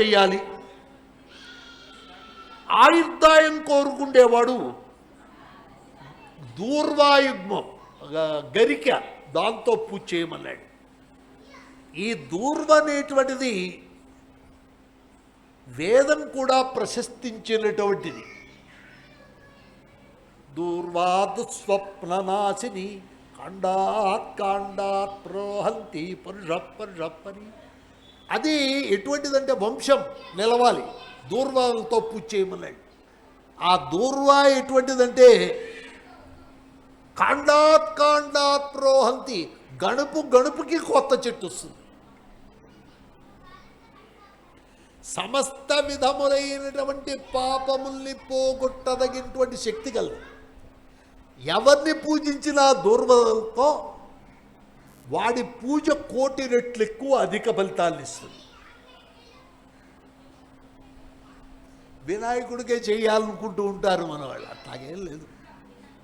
చేయాలి. ఆయుర్దాయం కోరుకుండేవాడు దూర్వాయుగ్మం గరిక దాంతో పూజ చేయమన్నాడు. ఈ దూర్వ అనేటువంటిది వేదం కూడా ప్రశస్తించినటువంటిది. దూర్వాదు స్వప్ననాశిని కాండాత్ కాండాత్ ప్రోహంతి పరుషప్పని. అది ఎటువంటిదంటే వంశం నిలవాలి, దూర్వాలతో పూజ చేయమన్నాడు. ఆ దూర్వా ఎటువంటిదంటే కాండాత్ కాండాత్ ప్రోహంతి, గణుపు గణుపుకి కొత్త చెట్టు వస్తుంది. సమస్త విధములైనటువంటి పాపముల్ని పోగొట్టదగినటువంటి శక్తి కలదు. ఎవరిని పూజించినా దూర్వలతో వాడి పూజ కోటి రెట్లు ఎక్కువ అధిక ఫలితాలను ఇస్తుంది. వినాయకుడికే చేయాలనుకుంటూ ఉంటారు మన వాళ్ళు, అట్లాగేం లేదు,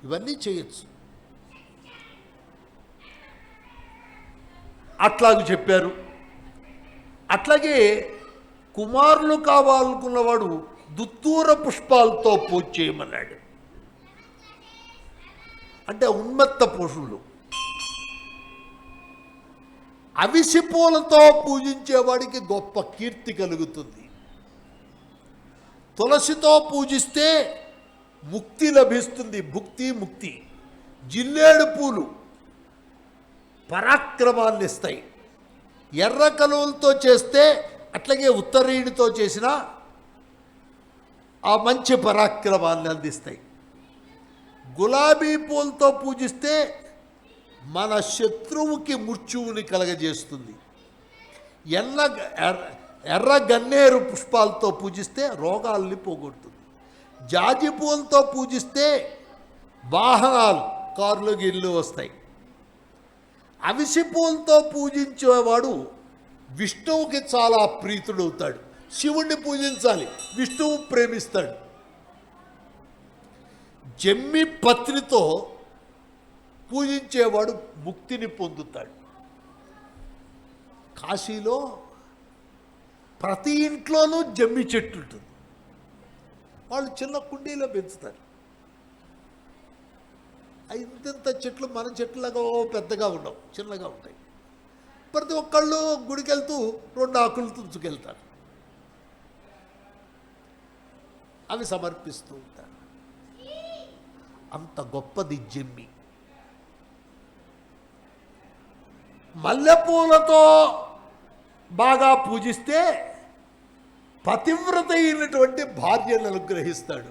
ఇవన్నీ చేయొచ్చు. అట్లాగే చెప్పారు. అట్లాగే కుమారులు కావాలనుకున్నవాడు దుత్తూర పుష్పాలతో పూజ చేయమన్నాడు. అంటే ఉన్మత్త పురుషులు. అవిసి పూలతో పూజించేవాడికి గొప్ప కీర్తి కలుగుతుంది. తులసితో పూజిస్తే ముక్తి లభిస్తుంది, భుక్తి ముక్తి. జిల్లేడు పూలు పరాక్రమాన్ని ఇస్తాయి. ఎర్ర కలువలతో చేస్తే అట్లాగే ఉత్తరీయుడితో చేసిన ఆ మంచి పరాక్రమాన్ని అందిస్తాయి. గులాబీ పూలతో పూజిస్తే మన శత్రువుకి మృత్యువుని కలగజేస్తుంది. ఎర్ర గన్నేరు పుష్పాలతో పూజిస్తే రోగాల్ని పోగొడుతుంది. జాజి పూలతో పూజిస్తే వాహనాలు, కార్లు గిల్లు వస్తాయి. అవిసి పూలతో పూజించేవాడు విష్ణువుకి చాలా ప్రీతుడవుతాడు. శివుణ్ణి పూజించాలి, విష్ణువు ప్రేమిస్తాడు. జమ్మి పత్రితో పూజించేవాడు ముక్తిని పొందుతాడు. కాశీలో ప్రతి ఇంట్లోనూ జమ్మి చెట్టు ఉంటుంది. వాళ్ళు చిన్న కుండీలో పెంచుతారు. ఇంత చెట్లు మన చెట్లుగా పెద్దగా ఉండవు, చిన్నగా ఉంటాయి. ప్రతి ఒక్కళ్ళు గుడికి వెళ్తూ 2 ఆకులు తుంచుకెళ్తారు, అవి సమర్పిస్తూ ఉంటారు. అంత గొప్పది జమ్మి. మల్లెపూలతో బాగా పూజిస్తే పతివ్రత అయినటువంటి భార్యను అనుగ్రహిస్తాడు.